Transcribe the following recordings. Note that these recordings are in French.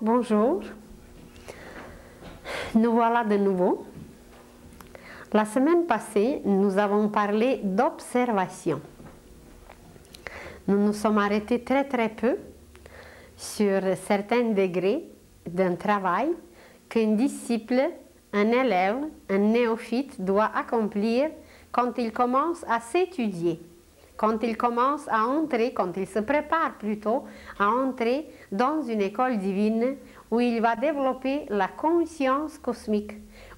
Bonjour, nous voilà de nouveau. La semaine passée, nous avons parlé d'observation. Nous nous sommes arrêtés très peu sur certains degrés d'un travail qu'un disciple, un élève, un néophyte doit accomplir quand il commence à s'étudier, quand il commence à entrer, quand il se prépare plutôt à entrer dans une école divine où il va développer la conscience cosmique,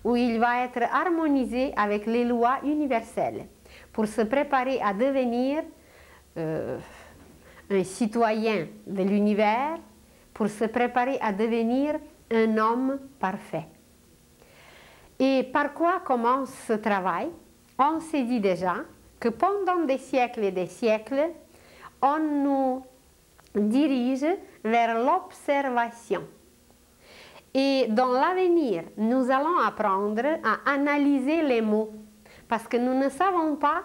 où il va être harmonisé avec les lois universelles pour se préparer à devenir un citoyen de l'univers, pour se préparer à devenir un homme parfait. Et par quoi commence ce travail? On s'est dit déjà que pendant des siècles et des siècles, on nous dirige vers l'observation. Et dans l'avenir, nous allons apprendre à analyser les mots, parce que nous ne savons pas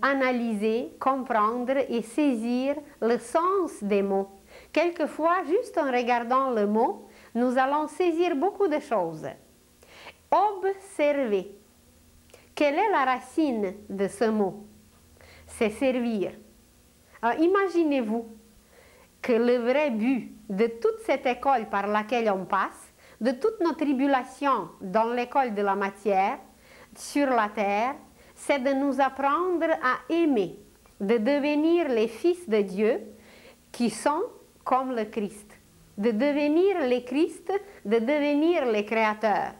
analyser, comprendre et saisir le sens des mots. Quelquefois, juste en regardant le mot, nous allons saisir beaucoup de choses. Observer. Quelle est la racine de ce mot? C'est servir. Alors, imaginez-vous que le vrai but de toute cette école par laquelle on passe, de toutes nos tribulations dans l'école de la matière, sur la terre, c'est de nous apprendre à aimer, de devenir les fils de Dieu qui sont comme le Christ, de devenir les Christ, de devenir les créateurs.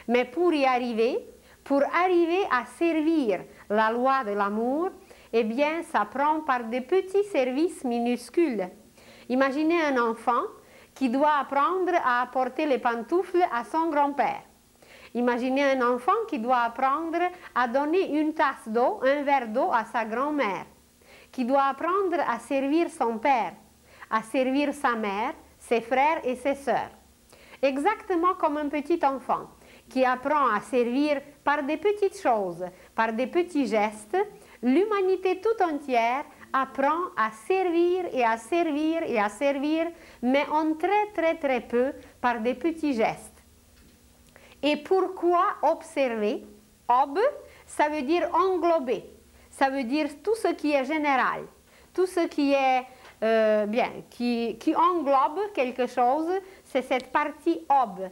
Mais pour y arriver, pour arriver à servir la loi de l'amour, eh bien, ça prend par des petits services minuscules. Imaginez un enfant qui doit apprendre à apporter les pantoufles à son grand-père. Imaginez un enfant qui doit apprendre à donner une tasse d'eau, un verre d'eau à sa grand-mère, qui doit apprendre à servir son père, à servir sa mère, ses frères et ses sœurs. Exactement comme un petit enfant qui apprend à servir par des petites choses, par des petits gestes, l'humanité tout entière apprend à servir et à servir et à servir, mais en très peu par des petits gestes. Et pourquoi observer? Ob, ça veut dire englober, ça veut dire tout ce qui est général, tout ce qui est qui englobe quelque chose, c'est cette partie ob.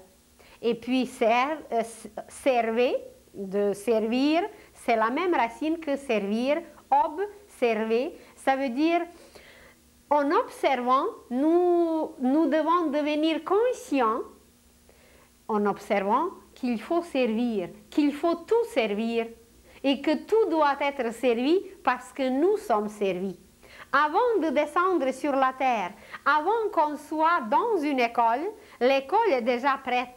Et puis server, de servir, c'est la même racine que servir. Ob, server, ça veut dire en observant, nous devons devenir conscients, en observant qu'il faut servir, qu'il faut tout servir et que tout doit être servi parce que nous sommes servis. Avant de descendre sur la terre, avant qu'on soit dans une école, l'école est déjà prête.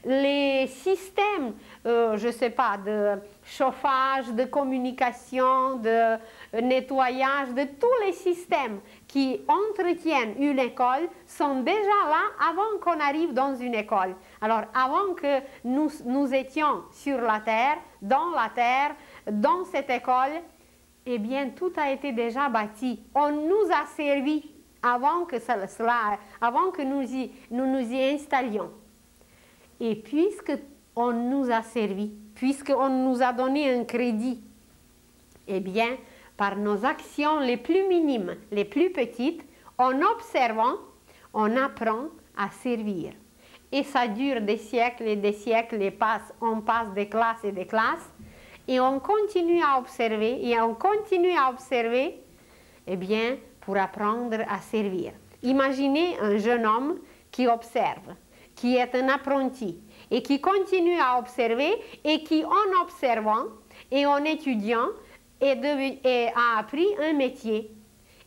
Les systèmes, je ne sais pas, de chauffage, de communication, de nettoyage, de tous les systèmes qui entretiennent une école sont déjà là avant qu'on arrive dans une école. Alors, avant que nous étions sur la terre, dans cette école, eh bien, tout a été déjà bâti. On nous a servi avant que nous nous y installions. Et puisqu'on nous a servi, puisqu'on nous a donné un crédit, eh bien, par nos actions les plus minimes, les plus petites, en observant, on apprend à servir. Et ça dure des siècles et des siècles, et on passe des classes et des classes, et on continue à observer, eh bien, pour apprendre à servir. Imaginez un jeune homme qui observe, qui est un apprenti et qui continue à observer et qui, en observant et en étudiant, a appris un métier.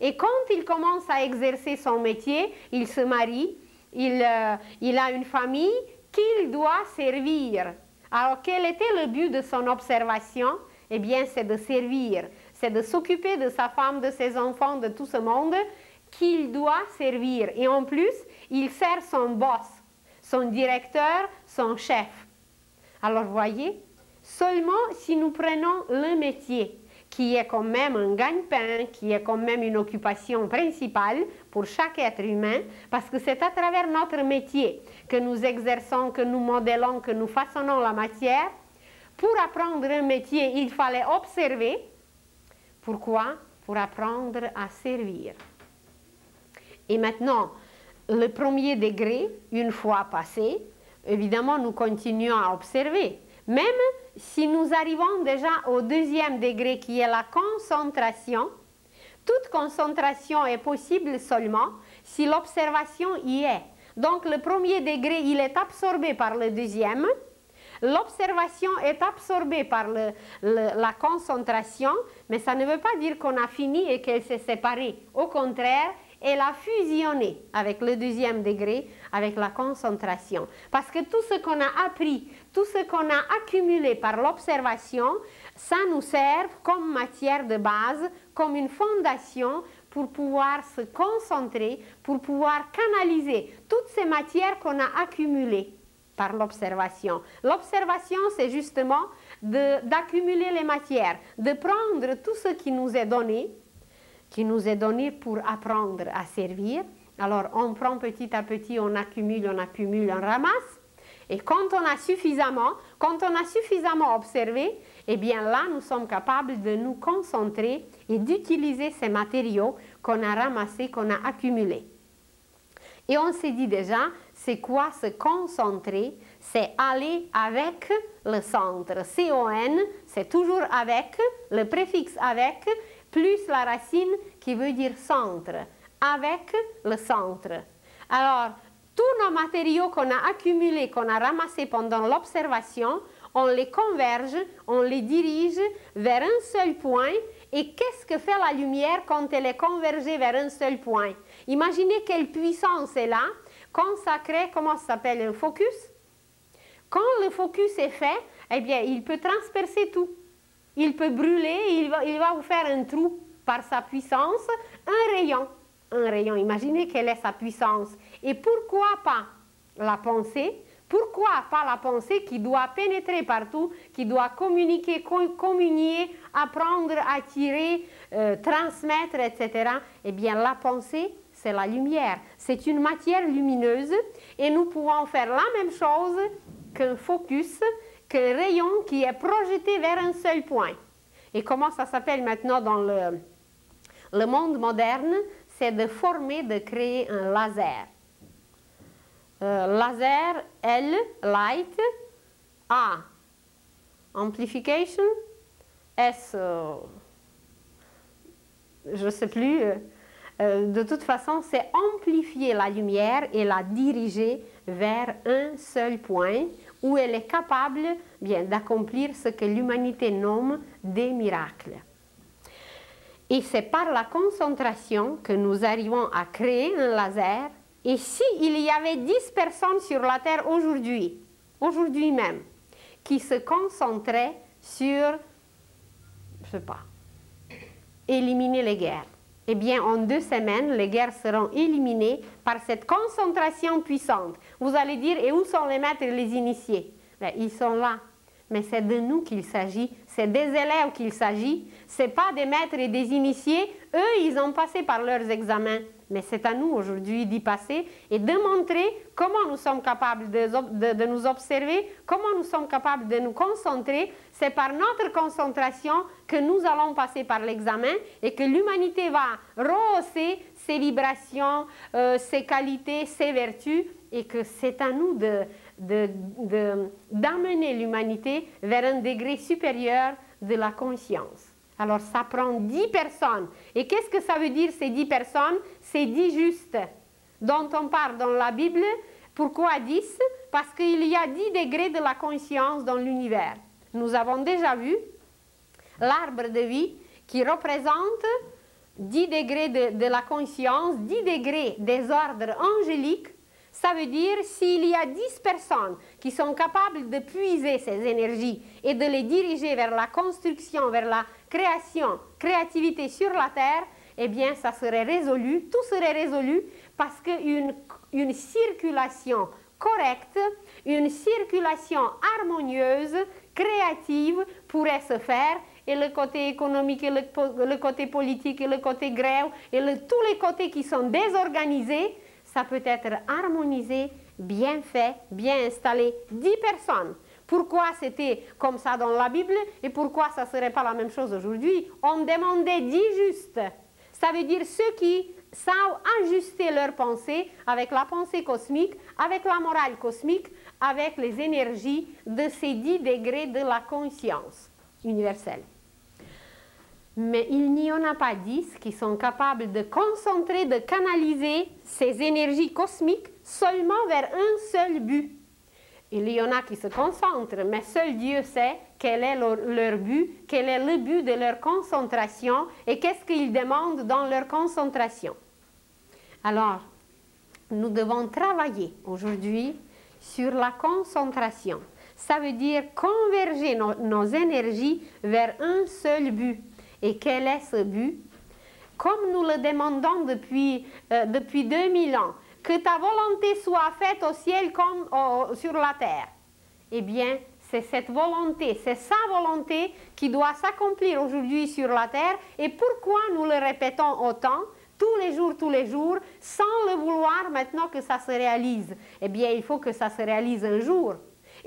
Et quand il commence à exercer son métier, il se marie, il a une famille qu'il doit servir. Alors, quel était le but de son observation? Eh bien, c'est de servir, c'est de s'occuper de sa femme, de ses enfants, de tout ce monde qu'il doit servir. Et en plus, il sert son boss, son directeur, son chef. Alors, voyez, seulement si nous prenons le métier qui est quand même un gagne-pain, qui est quand même une occupation principale pour chaque être humain, parce que c'est à travers notre métier que nous exerçons, que nous modélons, que nous façonnons la matière. Pour apprendre un métier, il fallait observer. Pourquoi? Pour apprendre à servir. Et maintenant, le premier degré, une fois passé, évidemment, nous continuons à observer. Même si nous arrivons déjà au deuxième degré, qui est la concentration, toute concentration est possible seulement si l'observation y est. Donc, le premier degré, il est absorbé par le deuxième. L'observation est absorbée par la concentration, mais ça ne veut pas dire qu'on a fini et qu'elle s'est séparée. Au contraire, elle a fusionné avec le deuxième degré, avec la concentration. Parce que tout ce qu'on a appris, tout ce qu'on a accumulé par l'observation, ça nous sert comme matière de base, comme une fondation pour pouvoir se concentrer, pour pouvoir canaliser toutes ces matières qu'on a accumulées par l'observation. L'observation, c'est justement d'accumuler les matières, de prendre tout ce qui nous est donné pour apprendre à servir. Alors, on prend petit à petit, on accumule, on ramasse. Et quand on a suffisamment observé, eh bien là, nous sommes capables de nous concentrer et d'utiliser ces matériaux qu'on a ramassés, qu'on a accumulés. Et on s'est dit déjà, c'est quoi se concentrer? C'est aller avec le centre. C-O-N, c'est toujours avec, le préfixe avec, plus la racine qui veut dire centre. Avec le centre. Alors, tous nos matériaux qu'on a accumulés, qu'on a ramassés pendant l'observation, on les converge, on les dirige vers un seul point. Et qu'est-ce que fait la lumière quand elle est convergée vers un seul point? Imaginez quelle puissance est là, consacrée, comment ça s'appelle, un focus? Quand le focus est fait, eh bien, il peut transpercer tout. Il peut brûler, il va vous faire un trou par sa puissance, un rayon. Un rayon, imaginez quelle est sa puissance. Et pourquoi pas la pensée? Pourquoi pas la pensée qui doit pénétrer partout, qui doit communiquer, communier, apprendre, attirer, transmettre, etc. Eh bien, la pensée, c'est la lumière. C'est une matière lumineuse et nous pouvons faire la même chose qu'un focus, qu'un rayon qui est projeté vers un seul point. Et comment ça s'appelle maintenant dans le monde moderne? C'est de former, de créer un laser. Laser, L, light, A, amplification, S, je ne sais plus. De toute façon, c'est amplifier la lumière et la diriger vers un seul point où elle est capable d'accomplir ce que l'humanité nomme des miracles. Et c'est par la concentration que nous arrivons à créer un laser. Et s'il y avait 10 personnes sur la Terre aujourd'hui même, qui se concentraient sur, je ne sais pas, éliminer les guerres, eh bien, en 2 semaines, les guerres seront éliminées par cette concentration puissante. Vous allez dire, et où sont les maîtres et les initiés? Ben, ils sont là. Mais c'est de nous qu'il s'agit, c'est des élèves qu'il s'agit, ce n'est pas des maîtres et des initiés. Eux, ils ont passé par leurs examens. Mais c'est à nous aujourd'hui d'y passer et de montrer comment nous sommes capables de nous observer, comment nous sommes capables de nous concentrer. C'est par notre concentration que nous allons passer par l'examen et que l'humanité va rehausser ses vibrations, ses qualités, ses vertus, et que c'est à nous d'amener l'humanité vers un degré supérieur de la conscience. Alors, ça prend 10 personnes. Et qu'est-ce que ça veut dire, ces 10 personnes? C'est 10 justes dont on parle dans la Bible. Pourquoi 10? Parce qu'il y a 10 degrés de la conscience dans l'univers. Nous avons déjà vu l'arbre de vie qui représente 10 degrés de la conscience, 10 degrés des ordres angéliques. Ça veut dire s'il y a 10 personnes qui sont capables de puiser ces énergies et de les diriger vers la construction, vers la créativité sur la terre, eh bien ça serait résolu, tout serait résolu parce qu'une circulation correcte, une circulation harmonieuse, créative pourrait se faire et le côté économique, et le côté politique, et le côté grève, et tous les côtés qui sont désorganisés, ça peut être harmonisé, bien fait, bien installé. 10 personnes. Pourquoi c'était comme ça dans la Bible et pourquoi ça ne serait pas la même chose aujourd'hui? On demandait 10 justes. Ça veut dire ceux qui savent ajuster leur pensée avec la pensée cosmique, avec la morale cosmique, avec les énergies de ces 10 degrés de la conscience universelle. Mais il n'y en a pas 10 qui sont capables de concentrer, de canaliser ces énergies cosmiques seulement vers un seul but. Il y en a qui se concentrent, mais seul Dieu sait quel est leur but, quel est le but de leur concentration et qu'est-ce qu'ils demandent dans leur concentration. Alors, nous devons travailler aujourd'hui sur la concentration. Ça veut dire converger nos énergies vers un seul but. Et quel est ce but? Comme nous le demandons depuis 2000 ans, que ta volonté soit faite au ciel comme sur la terre. Eh bien, c'est cette volonté, c'est sa volonté qui doit s'accomplir aujourd'hui sur la terre. Et pourquoi nous le répétons autant, tous les jours, sans le vouloir maintenant que ça se réalise? Eh bien, il faut que ça se réalise un jour.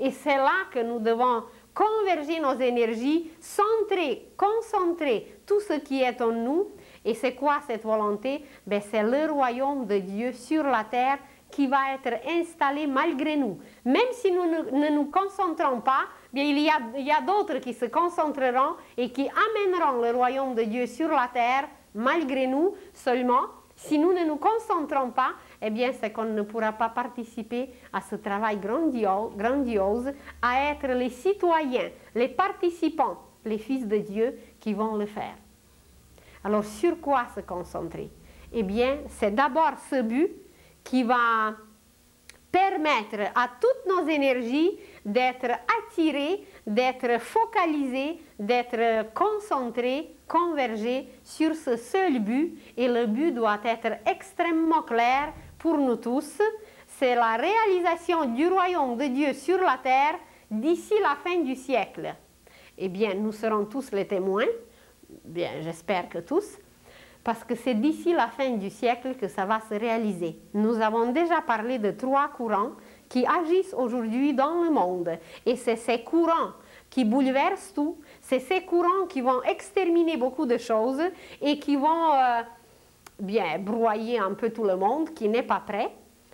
Et c'est là que nous devons converger nos énergies, centrer, concentrer tout ce qui est en nous. Et c'est quoi cette volonté? Ben, c'est le royaume de Dieu sur la terre qui va être installé malgré nous. Même si nous ne nous concentrons pas, bien, il y a d'autres qui se concentreront et qui amèneront le royaume de Dieu sur la terre malgré nous. Seulement, si nous ne nous concentrons pas, eh bien, c'est qu'on ne pourra pas participer à ce travail grandiose, à être les citoyens, les participants, les fils de Dieu qui vont le faire. Alors, sur quoi se concentrer? Eh bien, c'est d'abord ce but qui va permettre à toutes nos énergies d'être attirées, d'être focalisées, d'être concentrées, convergées sur ce seul but. Et le but doit être extrêmement clair pour nous tous. C'est la réalisation du royaume de Dieu sur la terre d'ici la fin du siècle. Eh bien, nous serons tous les témoins. Bien, j'espère que tous, parce que c'est d'ici la fin du siècle que ça va se réaliser. Nous avons déjà parlé de 3 courants qui agissent aujourd'hui dans le monde. Et c'est ces courants qui bouleversent tout, c'est ces courants qui vont exterminer beaucoup de choses et qui vont bien broyer un peu tout le monde qui n'est pas prêt.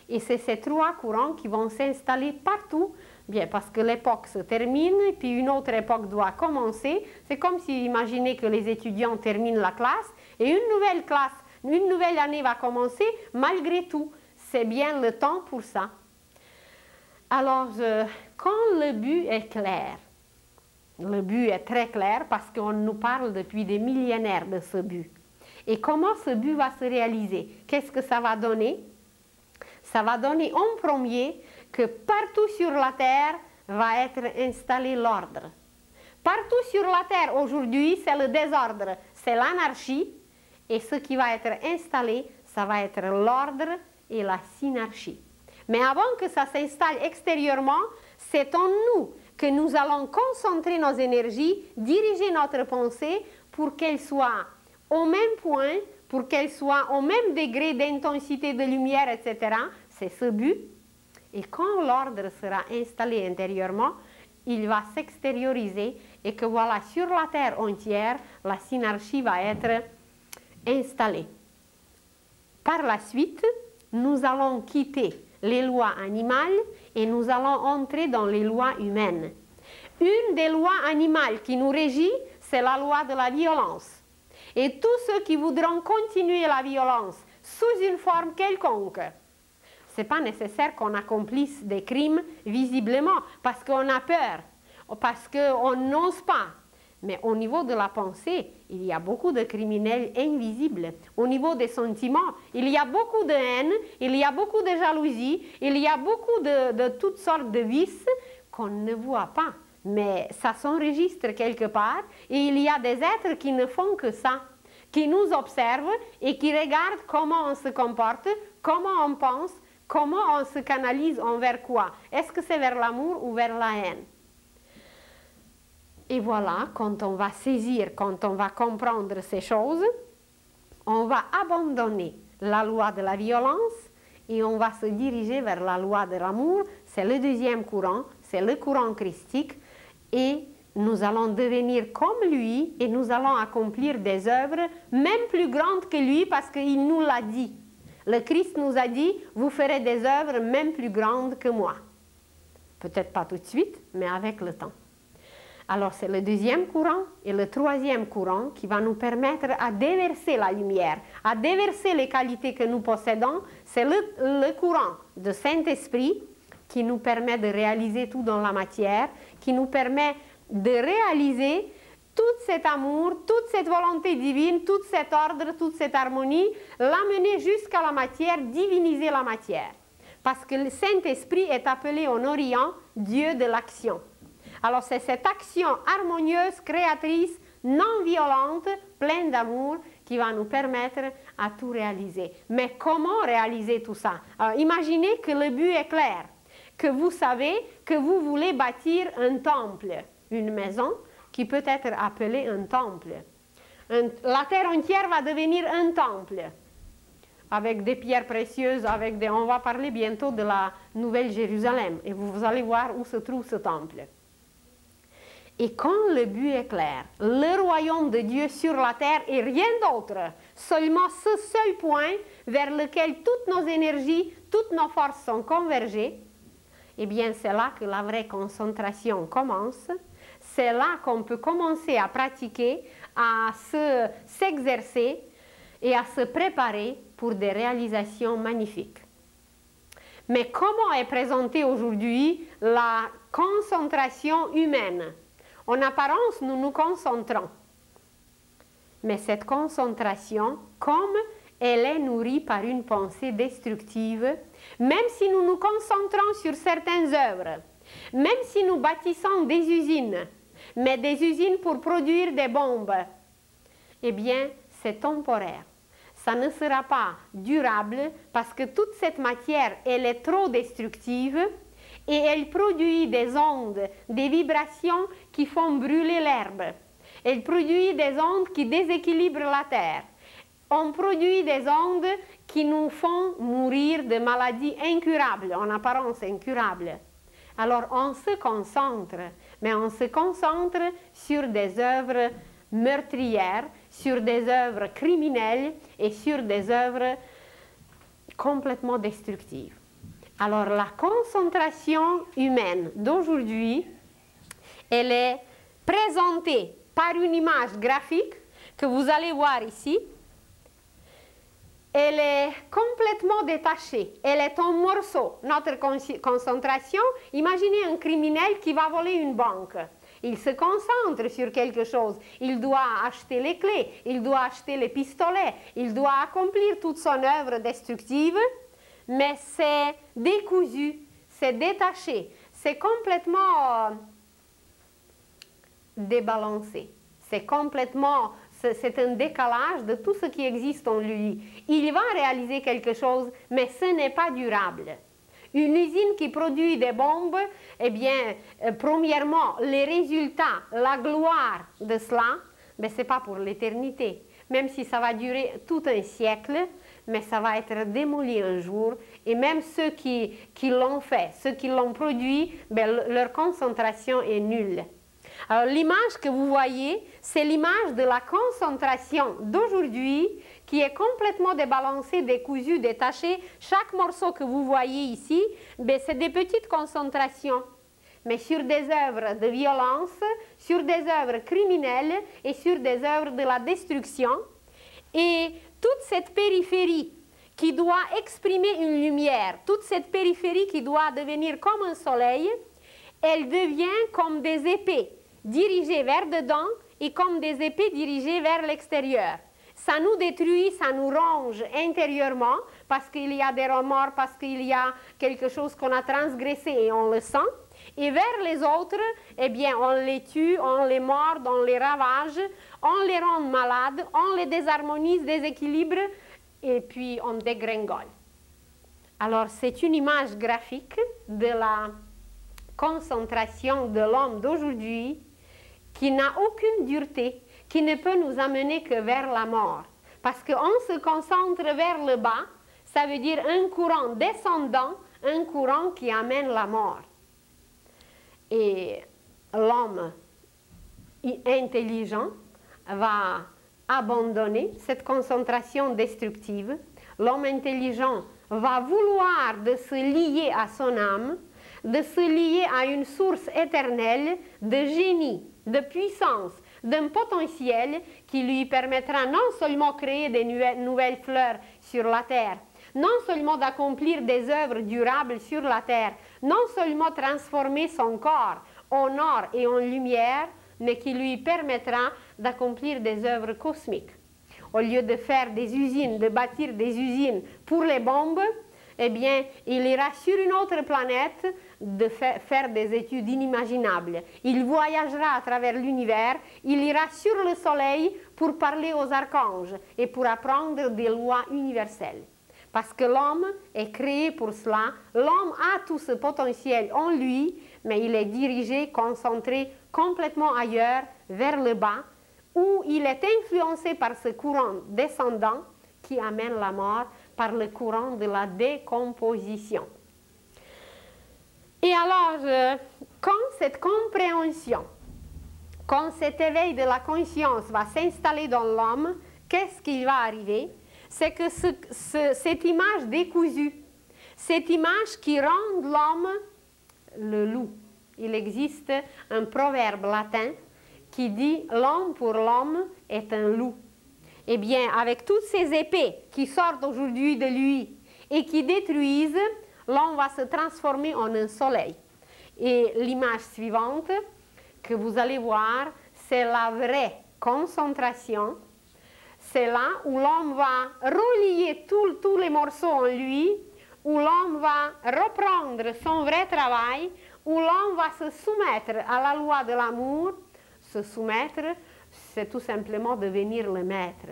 Et c'est ces 3 courants qui vont s'installer partout. Bien, parce que l'époque se termine, et puis une autre époque doit commencer. C'est comme si, imaginez que les étudiants terminent la classe, et une nouvelle année va commencer, malgré tout. C'est bien le temps pour ça. Alors, quand le but est clair, le but est très clair, parce qu'on nous parle depuis des millénaires de ce but. Et comment ce but va se réaliser? Qu'est-ce que ça va donner? Ça va donner en premier que partout sur la terre va être installé l'ordre. Partout sur la terre aujourd'hui, c'est le désordre, c'est l'anarchie. Et ce qui va être installé, ça va être l'ordre et la synarchie. Mais avant que ça s'installe extérieurement, c'est en nous que nous allons concentrer nos énergies, diriger notre pensée pour qu'elle soit au même point, pour qu'elle soit au même degré d'intensité de lumière, etc. C'est ce but. Et quand l'ordre sera installé intérieurement, il va s'extérioriser et que voilà, sur la terre entière, la synarchie va être installée. Par la suite, nous allons quitter les lois animales et nous allons entrer dans les lois humaines. Une des lois animales qui nous régit, c'est la loi de la violence. Et tous ceux qui voudront continuer la violence sous une forme quelconque, ce n'est pas nécessaire qu'on accomplisse des crimes visiblement, parce qu'on a peur, parce qu'on n'ose pas. Mais au niveau de la pensée, il y a beaucoup de criminels invisibles. Au niveau des sentiments, il y a beaucoup de haine, il y a beaucoup de jalousie, il y a beaucoup de toutes sortes de vices qu'on ne voit pas. Mais ça s'enregistre quelque part et il y a des êtres qui ne font que ça, qui nous observent et qui regardent comment on se comporte, comment on pense, comment on se canalise envers quoi. Est-ce que c'est vers l'amour ou vers la haine? Et voilà, quand on va saisir, quand on va comprendre ces choses, on va abandonner la loi de la violence et on va se diriger vers la loi de l'amour. C'est le deuxième courant, c'est le courant christique. Et nous allons devenir comme lui et nous allons accomplir des œuvres même plus grandes que lui parce qu'il nous l'a dit. Le Christ nous a dit, vous ferez des œuvres même plus grandes que moi. Peut-être pas tout de suite, mais avec le temps. Alors c'est le deuxième courant et le troisième courant qui va nous permettre à déverser la lumière, à déverser les qualités que nous possédons. C'est le courant de Saint-Esprit qui nous permet de réaliser tout dans la matière, qui nous permet de réaliser tout cet amour, toute cette volonté divine, tout cet ordre, toute cette harmonie, l'amener jusqu'à la matière, diviniser la matière. Parce que le Saint-Esprit est appelé en Orient Dieu de l'action. Alors c'est cette action harmonieuse, créatrice, non violente, pleine d'amour, qui va nous permettre à tout réaliser. Mais comment réaliser tout ça? Alors, imaginez que le but est clair, que vous savez que vous voulez bâtir un temple, une maison qui peut être appelée un temple. La terre entière va devenir un temple, avec des pierres précieuses, on va parler bientôt de la Nouvelle Jérusalem, et vous allez voir où se trouve ce temple. Et quand le but est clair, le royaume de Dieu sur la terre et rien d'autre, seulement ce seul point vers lequel toutes nos énergies, toutes nos forces sont convergées, eh bien c'est là que la vraie concentration commence, c'est là qu'on peut commencer à pratiquer, à s'exercer et à se préparer pour des réalisations magnifiques. Mais comment est présentée aujourd'hui la concentration humaine? En apparence, nous nous concentrons. Mais cette concentration, comme elle est nourrie par une pensée destructive, même si nous nous concentrons sur certaines œuvres, même si nous bâtissons des usines, mais des usines pour produire des bombes, eh bien, c'est temporaire. Ça ne sera pas durable parce que toute cette matière, elle est trop destructive et elle produit des ondes, des vibrations qui font brûler l'herbe. Elle produit des ondes qui déséquilibrent la terre. On produit des ondes qui nous font mourir de maladies incurables, en apparence incurables. Alors on se concentre, mais on se concentre sur des œuvres meurtrières, sur des œuvres criminelles et sur des œuvres complètement destructives. Alors la concentration humaine d'aujourd'hui, elle est présentée par une image graphique que vous allez voir ici. Elle est complètement détachée, elle est en morceaux. Notre concentration, imaginez un criminel qui va voler une banque. Il se concentre sur quelque chose, il doit acheter les clés, il doit acheter les pistolets, il doit accomplir toute son œuvre destructive, mais c'est décousu, c'est détaché, c'est complètement débalancé, c'est un décalage de tout ce qui existe en lui. Il va réaliser quelque chose, mais ce n'est pas durable. Une usine qui produit des bombes, eh bien, premièrement, les résultats, la gloire de cela, ben, ce n'est pas pour l'éternité. Même si ça va durer tout un siècle, mais ça va être démoli un jour. Et même ceux qui l'ont fait, ceux qui l'ont produit, ben, leur concentration est nulle. Alors l'image que vous voyez, c'est l'image de la concentration d'aujourd'hui qui est complètement débalancée, décousue, détachée. Chaque morceau que vous voyez ici, ben, c'est des petites concentrations, mais sur des œuvres de violence, sur des œuvres criminelles et sur des œuvres de la destruction. Et toute cette périphérie qui doit exprimer une lumière, toute cette périphérie qui doit devenir comme un soleil, elle devient comme des épées dirigées vers dedans et comme des épées dirigées vers l'extérieur. Ça nous détruit, ça nous ronge intérieurement parce qu'il y a des remords, parce qu'il y a quelque chose qu'on a transgressé et on le sent. Et vers les autres, eh bien, on les tue, on les morde, on les ravage, on les rend malades, on les désharmonise, déséquilibre et puis on dégringole. Alors, c'est une image graphique de la concentration de l'homme d'aujourd'hui qui n'a aucune dureté, qui ne peut nous amener que vers la mort. Parce qu'on se concentre vers le bas, ça veut dire un courant descendant, un courant qui amène la mort. Et l'homme intelligent va abandonner cette concentration destructive. L'homme intelligent va vouloir de se lier à son âme, de se lier à une source éternelle de génie, de puissance, d'un potentiel qui lui permettra non seulement de créer des nouvelles fleurs sur la terre, non seulement d'accomplir des œuvres durables sur la terre, non seulement transformer son corps en or et en lumière, mais qui lui permettra d'accomplir des œuvres cosmiques. Au lieu de faire des usines, de bâtir des usines pour les bombes, eh bien, il ira sur une autre planète de faire des études inimaginables. Il voyagera à travers l'univers, il ira sur le soleil pour parler aux archanges et pour apprendre des lois universelles. Parce que l'homme est créé pour cela, l'homme a tout ce potentiel en lui, mais il est dirigé, concentré complètement ailleurs, vers le bas, où il est influencé par ce courant descendant qui amène la mort, par le courant de la décomposition. Et alors, quand cette compréhension, quand cet éveil de la conscience va s'installer dans l'homme, qu'est-ce qui va arriver? C'est que cette image décousue, cette image qui rend l'homme le loup. Il existe un proverbe latin qui dit « l'homme pour l'homme est un loup ». Eh bien, avec toutes ces épées qui sortent aujourd'hui de lui et qui détruisent, l'homme va se transformer en un soleil. Et l'image suivante que vous allez voir, c'est la vraie concentration. C'est là où l'homme va relier tous les morceaux en lui, où l'homme va reprendre son vrai travail, où l'homme va se soumettre à la loi de l'amour. Se soumettre, c'est tout simplement devenir le maître.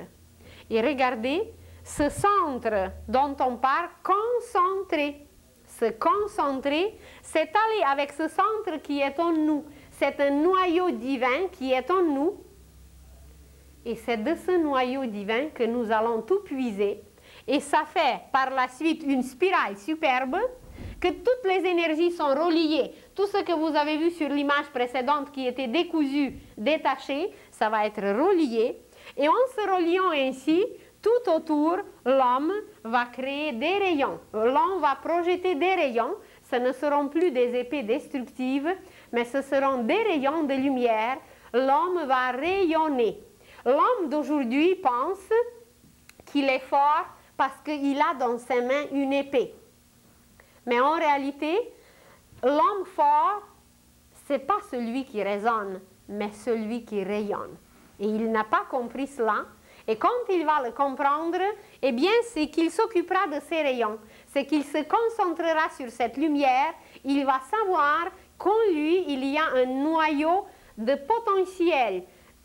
Et regardez, ce centre dont on parle, concentré. Se concentrer, c'est aller avec ce centre qui est en nous. C'est un noyau divin qui est en nous. Et c'est de ce noyau divin que nous allons tout puiser. Et ça fait par la suite une spirale superbe, que toutes les énergies sont reliées. Tout ce que vous avez vu sur l'image précédente qui était décousu, détaché, ça va être relié. Et en se reliant ainsi, tout autour, l'homme va créer des rayons. L'homme va projeter des rayons. Ce ne seront plus des épées destructives, mais ce seront des rayons de lumière. L'homme va rayonner. L'homme d'aujourd'hui pense qu'il est fort parce qu'il a dans ses mains une épée. Mais en réalité, l'homme fort, ce n'est pas celui qui raisonne, mais celui qui rayonne. Et il n'a pas compris cela. Et quand il va le comprendre, eh bien, c'est qu'il s'occupera de ces rayons. C'est qu'il se concentrera sur cette lumière. Il va savoir qu'en lui, il y a un noyau de potentiel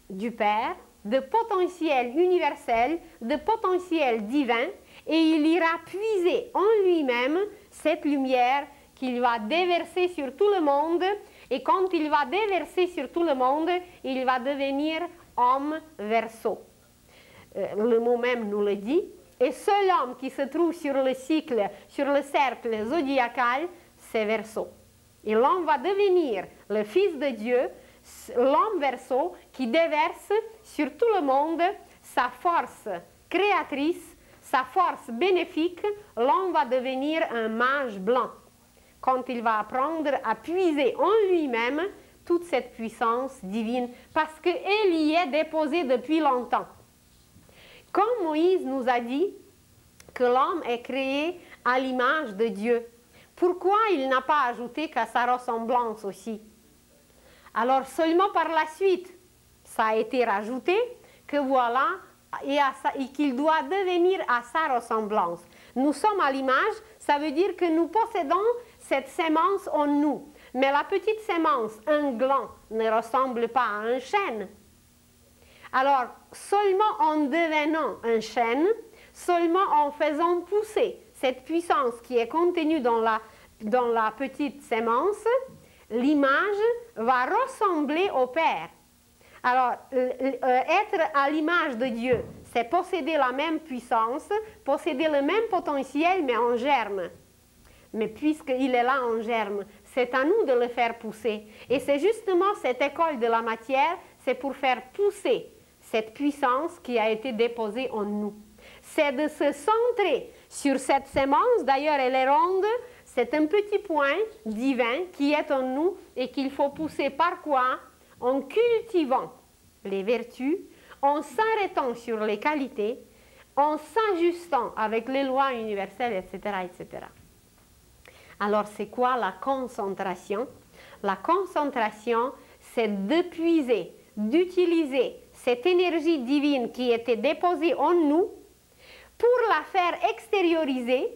du Père, de potentiel universel, de potentiel divin. Et il ira puiser en lui-même cette lumière qu'il va déverser sur tout le monde. Et quand il va déverser sur tout le monde, il va devenir homme Verseau. Le mot même nous le dit. Et seul homme qui se trouve sur le cycle, sur le cercle zodiacal, c'est Verseau. Et l'homme va devenir le Fils de Dieu, l'homme Verseau, qui déverse sur tout le monde sa force créatrice, sa force bénéfique. L'homme va devenir un mage blanc quand il va apprendre à puiser en lui-même toute cette puissance divine, parce qu'elle y est déposée depuis longtemps. Comme Moïse nous a dit que l'homme est créé à l'image de Dieu, pourquoi il n'a pas ajouté qu'à sa ressemblance aussi? Alors seulement par la suite, ça a été rajouté que voilà, et qu'il doit devenir à sa ressemblance. Nous sommes à l'image, ça veut dire que nous possédons cette sémence en nous. Mais la petite sémence, un gland, ne ressemble pas à un chêne. Alors, seulement en devenant un chêne, seulement en faisant pousser cette puissance qui est contenue dans la petite sémence, l'image va ressembler au Père. Alors, être à l'image de Dieu, c'est posséder la même puissance, posséder le même potentiel, mais en germe. Mais puisqu'il est là en germe, c'est à nous de le faire pousser. Et c'est justement cette école de la matière, c'est pour faire pousser cette puissance qui a été déposée en nous. C'est de se centrer sur cette sémence, d'ailleurs elle est ronde, c'est un petit point divin qui est en nous et qu'il faut pousser par quoi? En cultivant les vertus, en s'arrêtant sur les qualités, en s'ajustant avec les lois universelles, etc., etc. Alors, c'est quoi la concentration? La concentration, c'est de puiser, d'utiliser cette énergie divine qui était déposée en nous pour la faire extérioriser,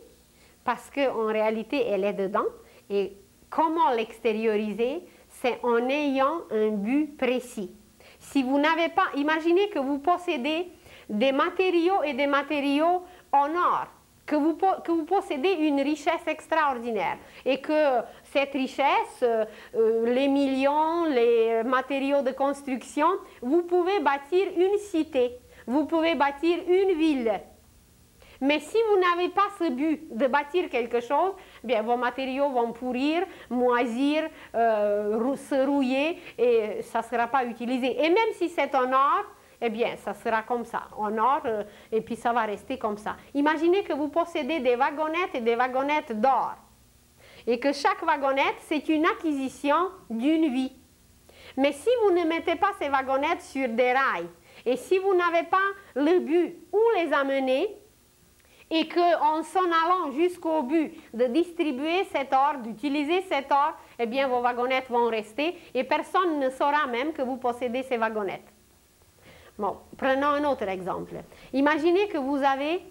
parce qu'en réalité, elle est dedans. Et comment l'extérioriser? C'est en ayant un but précis. Si vous n'avez pas, imaginez que vous possédez des matériaux et des matériaux en or, que vous possédez une richesse extraordinaire et que cette richesse, les millions, les matériaux de construction, vous pouvez bâtir une cité, vous pouvez bâtir une ville. Mais si vous n'avez pas ce but de bâtir quelque chose, bien, vos matériaux vont pourrir, moisir, se rouiller et ça ne sera pas utilisé. Et même si c'est en or, eh bien, ça sera comme ça, en or, et puis ça va rester comme ça. Imaginez que vous possédez des wagonnettes et des wagonnettes d'or, et que chaque wagonnette, c'est une acquisition d'une vie. Mais si vous ne mettez pas ces wagonnettes sur des rails, et si vous n'avez pas le but où les amener, et qu'en s'en allant jusqu'au but de distribuer cet or, d'utiliser cet or, eh bien, vos wagonnettes vont rester, et personne ne saura même que vous possédez ces wagonnettes. Bon, prenons un autre exemple. Imaginez que vous avez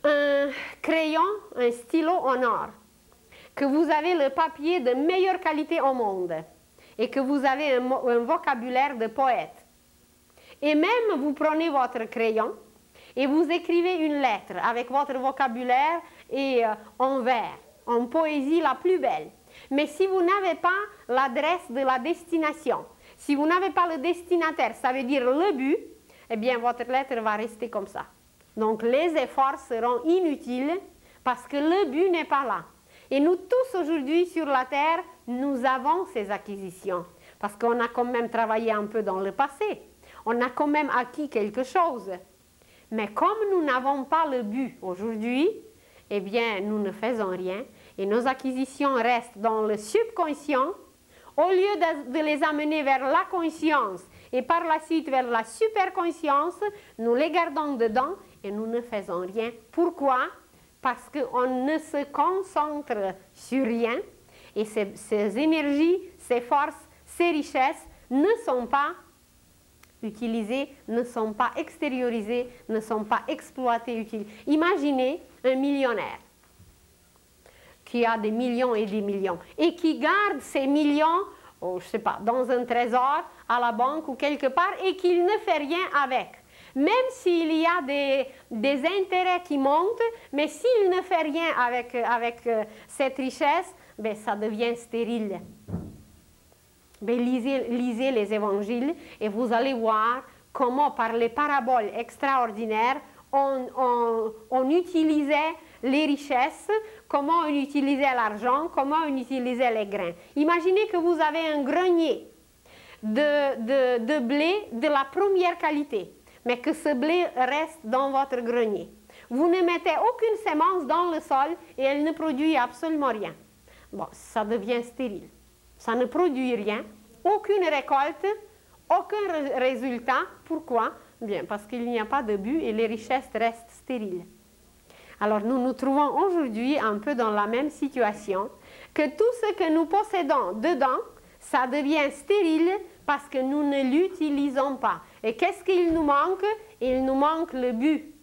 un crayon, un stylo en or, que vous avez le papier de meilleure qualité au monde et que vous avez un vocabulaire de poète. Et même vous prenez votre crayon et vous écrivez une lettre avec votre vocabulaire et en vers, en poésie la plus belle. Mais si vous n'avez pas l'adresse de la destination, si vous n'avez pas le destinataire, ça veut dire le but, eh bien votre lettre va rester comme ça. Donc les efforts seront inutiles parce que le but n'est pas là. Et nous tous aujourd'hui sur la terre, nous avons ces acquisitions parce qu'on a quand même travaillé un peu dans le passé. On a quand même acquis quelque chose. Mais comme nous n'avons pas le but aujourd'hui, eh bien nous ne faisons rien et nos acquisitions restent dans le subconscient. Au lieu de les amener vers la conscience et par la suite vers la superconscience, nous les gardons dedans et nous ne faisons rien. Pourquoi? Parce qu'on ne se concentre sur rien et ces énergies, ces forces, ces richesses ne sont pas utilisées, ne sont pas extériorisées, ne sont pas exploitées. Imaginez un millionnaire qui a des millions et des millions, et qui garde ces millions, oh, je ne sais pas, dans un trésor, à la banque ou quelque part, et qu'il ne fait rien avec. Même s'il y a des intérêts qui montent, mais s'il ne fait rien avec cette richesse, ben, ça devient stérile. Ben, lisez les évangiles et vous allez voir comment par les paraboles extraordinaires, on utilisait les richesses, comment on utilisait l'argent, comment on utilisait les grains. Imaginez que vous avez un grenier de blé de la première qualité, mais que ce blé reste dans votre grenier. Vous ne mettez aucune semence dans le sol et elle ne produit absolument rien. Bon, ça devient stérile. Ça ne produit rien, aucune récolte, aucun résultat. Pourquoi? Bien, parce qu'il n'y a pas de but et les richesses restent stériles. Alors nous nous trouvons aujourd'hui un peu dans la même situation, que tout ce que nous possédons dedans, ça devient stérile parce que nous ne l'utilisons pas. Et qu'est-ce qu'il nous manque? Il nous manque le but.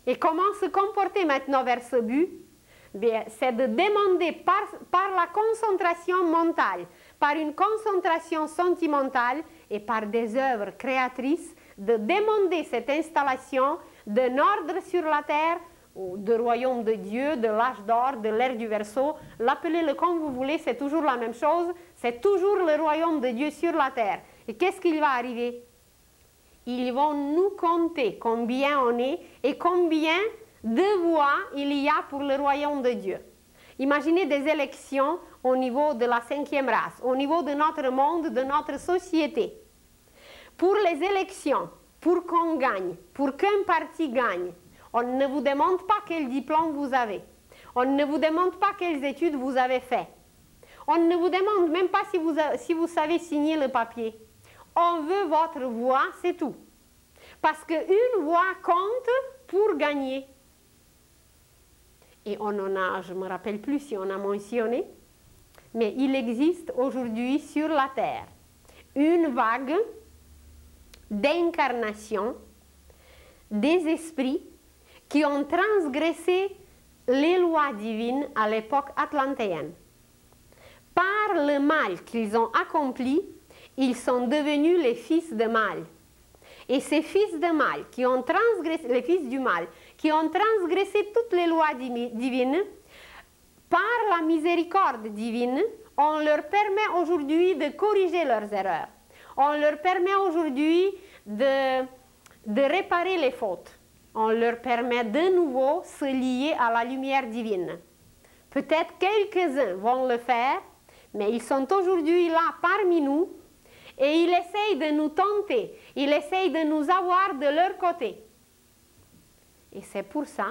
Et comment se comporter maintenant vers ce but? C'est de demander par la concentration mentale, par une concentration sentimentale et par des œuvres créatrices, de demander cette installation d'un ordre sur la terre, ou de royaume de Dieu, de l'âge d'or, de l'ère du Verseau, l'appelez-le comme vous voulez, c'est toujours la même chose, c'est toujours le royaume de Dieu sur la terre. Et qu'est-ce qu'il va arriver? Ils vont nous compter combien on est et combien de voix il y a pour le royaume de Dieu. Imaginez des élections au niveau de la 5e race, au niveau de notre monde, de notre société. Pour les élections, pour qu'on gagne, pour qu'un parti gagne, on ne vous demande pas quel diplôme vous avez. On ne vous demande pas quelles études vous avez faites. On ne vous demande même pas si vous savez signer le papier. On veut votre voix, c'est tout. Parce qu'une voix compte pour gagner. Et on en a, je ne me rappelle plus si on a mentionné, mais il existe aujourd'hui sur la Terre une vague d'incarnation des esprits qui ont transgressé les lois divines à l'époque atlantéenne. Par le mal qu'ils ont accompli, ils sont devenus les fils de mal. Et ces fils de mal, qui ont transgressé, les fils du mal, qui ont transgressé toutes les lois divines, par la miséricorde divine, on leur permet aujourd'hui de corriger leurs erreurs. On leur permet aujourd'hui de réparer les fautes. On leur permet de nouveau se lier à la lumière divine. Peut-être quelques-uns vont le faire, mais ils sont aujourd'hui là parmi nous et ils essayent de nous tenter, ils essayent de nous avoir de leur côté. Et c'est pour ça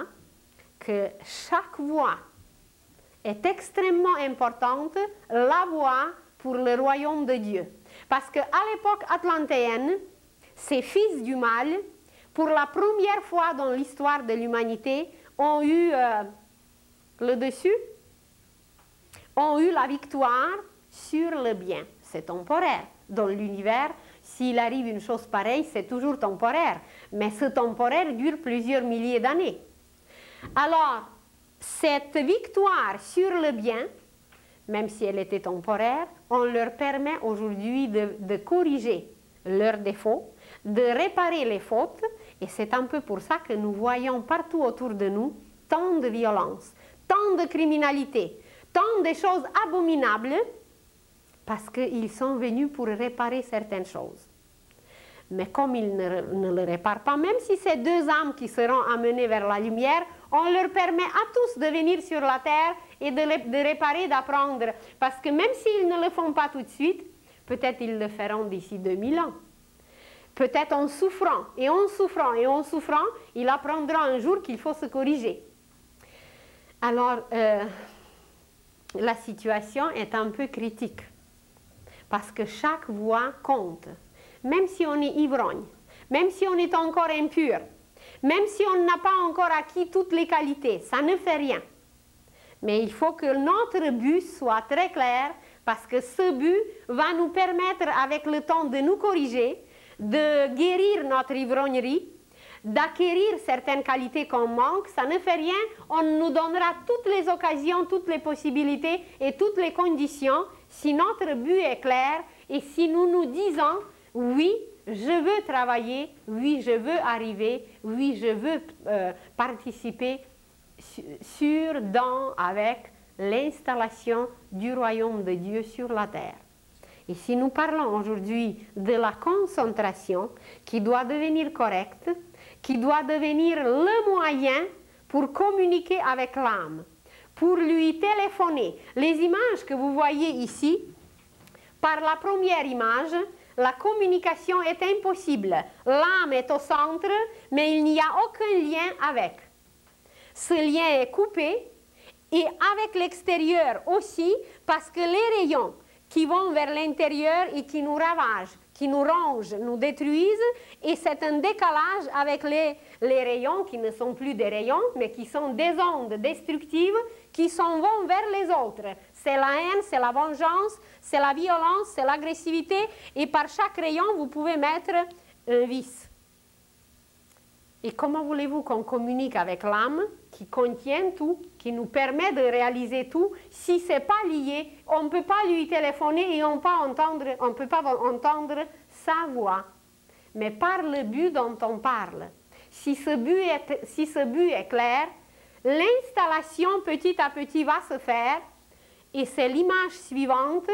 que chaque voix est extrêmement importante, la voix pour le royaume de Dieu. Parce qu'à l'époque atlantéenne, ces fils du mal, pour la première fois dans l'histoire de l'humanité, ont eu le dessus, ont eu la victoire sur le bien. C'est temporaire. Dans l'univers, s'il arrive une chose pareille, c'est toujours temporaire. Mais ce temporaire dure plusieurs milliers d'années. Alors, cette victoire sur le bien, même si elle était temporaire, on leur permet aujourd'hui de corriger leurs défauts, de réparer les fautes, et c'est un peu pour ça que nous voyons partout autour de nous tant de violence, tant de criminalité, tant de choses abominables, parce qu'ils sont venus pour réparer certaines choses. Mais comme ils ne le réparent pas, même si c'est deux âmes qui seront amenées vers la lumière, on leur permet à tous de venir sur la terre et de réparer, d'apprendre. Parce que même s'ils ne le font pas tout de suite, peut-être ils le feront d'ici 2000 ans. Peut-être en souffrant, et en souffrant, et en souffrant, ils apprendront un jour qu'il faut se corriger. Alors, la situation est un peu critique. Parce que chaque voix compte. Même si on est ivrogne, même si on est encore impur, même si on n'a pas encore acquis toutes les qualités, ça ne fait rien. Mais il faut que notre but soit très clair, parce que ce but va nous permettre avec le temps de nous corriger, de guérir notre ivrognerie, d'acquérir certaines qualités qu'on manque. Ça ne fait rien, on nous donnera toutes les occasions, toutes les possibilités et toutes les conditions si notre but est clair et si nous nous disons oui, je veux travailler, oui, je veux arriver, oui, je veux participer avec l'installation du royaume de Dieu sur la terre. Et si nous parlons aujourd'hui de la concentration qui doit devenir correcte, qui doit devenir le moyen pour communiquer avec l'âme, pour lui téléphoner. Les images que vous voyez ici, par la première image, la communication est impossible. L'âme est au centre, mais il n'y a aucun lien avec. Ce lien est coupé et avec l'extérieur aussi, parce que les rayons qui vont vers l'intérieur et qui nous ravagent, qui nous rongent, nous détruisent, et c'est un décalage avec les rayons qui ne sont plus des rayons, mais qui sont des ondes destructives qui s'en vont vers les autres. C'est la haine, c'est la vengeance, c'est la violence, c'est l'agressivité, et par chaque rayon, vous pouvez mettre un vice. Et comment voulez-vous qu'on communique avec l'âme qui contient tout, qui nous permet de réaliser tout, si ce n'est pas lié, on ne peut pas lui téléphoner et on ne peut pas entendre sa voix, mais par le but dont on parle. Si ce but est clair, l'installation petit à petit va se faire et c'est l'image suivante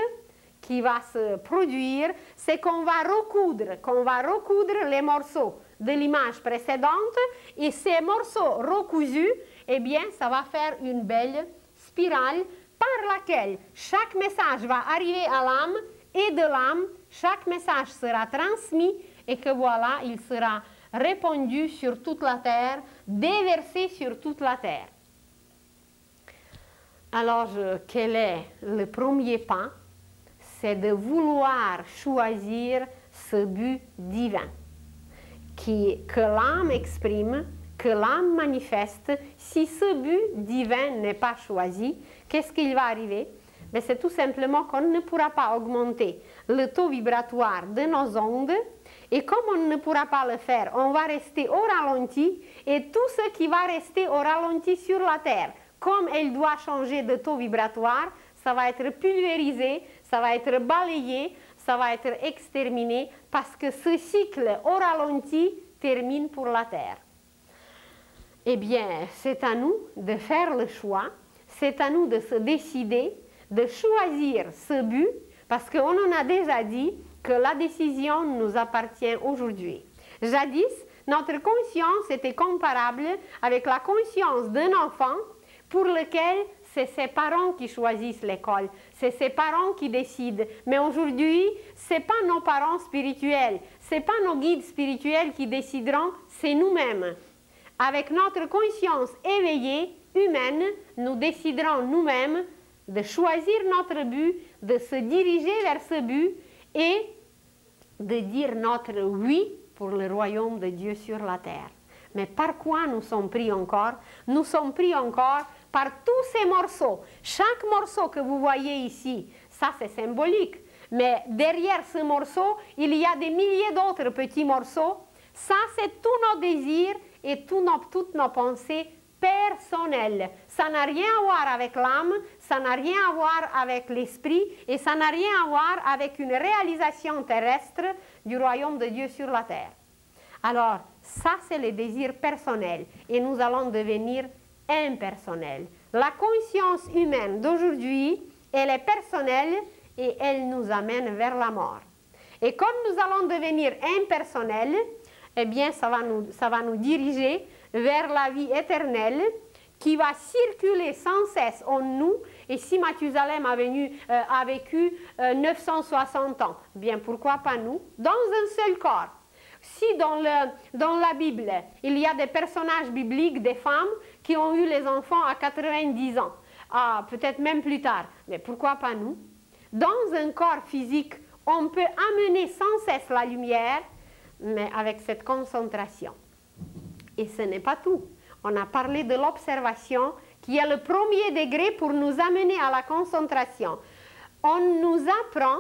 qui va se produire, c'est qu'on va recoudre les morceaux de l'image précédente et ces morceaux recousus, eh bien, ça va faire une belle spirale par laquelle chaque message va arriver à l'âme et de l'âme, chaque message sera transmis et que voilà, il sera répandu sur toute la terre, déversé sur toute la terre. Alors, quel est le premier pas? C'est de vouloir choisir ce but divin que l'âme exprime, que l'âme manifeste. Si ce but divin n'est pas choisi, qu'est-ce qu'il va arriver? C'est tout simplement qu'on ne pourra pas augmenter le taux vibratoire de nos ondes et comme on ne pourra pas le faire, on va rester au ralenti et tout ce qui va rester au ralenti sur la Terre, comme elle doit changer de taux vibratoire, ça va être pulvérisé, ça va être balayé, ça va être exterminé parce que ce cycle au ralenti termine pour la Terre. Eh bien, c'est à nous de faire le choix, c'est à nous de se décider, de choisir ce but, parce qu'on en a déjà dit que la décision nous appartient aujourd'hui. Jadis, notre conscience était comparable avec la conscience d'un enfant pour lequel c'est ses parents qui choisissent l'école, c'est ses parents qui décident. Mais aujourd'hui, ce n'est pas nos parents spirituels, ce n'est pas nos guides spirituels qui décideront, c'est nous-mêmes. Avec notre conscience éveillée, humaine, nous déciderons nous-mêmes de choisir notre but, de se diriger vers ce but et de dire notre oui pour le royaume de Dieu sur la terre. Mais par quoi nous sommes pris encore? Nous sommes pris encore par tous ces morceaux. Chaque morceau que vous voyez ici, ça c'est symbolique. Mais derrière ce morceau, il y a des milliers d'autres petits morceaux. Ça c'est tous nos désirs et toutes nos pensées personnelles. Ça n'a rien à voir avec l'âme, ça n'a rien à voir avec l'esprit et ça n'a rien à voir avec une réalisation terrestre du royaume de Dieu sur la terre. Alors, ça c'est les désirs personnels et nous allons devenir impersonnels. La conscience humaine d'aujourd'hui, elle est personnelle et elle nous amène vers la mort. Et comme nous allons devenir impersonnels, eh bien ça va nous diriger vers la vie éternelle qui va circuler sans cesse en nous. Et si Mathusalem a vécu 960 ans, bien pourquoi pas nous, dans un seul corps. Si dans la Bible, il y a des personnages bibliques, des femmes qui ont eu les enfants à 90 ans, peut-être même plus tard, mais pourquoi pas nous? Dans un corps physique, on peut amener sans cesse la lumière, mais avec cette concentration. Et ce n'est pas tout. On a parlé de l'observation qui est le premier degré pour nous amener à la concentration. On nous apprend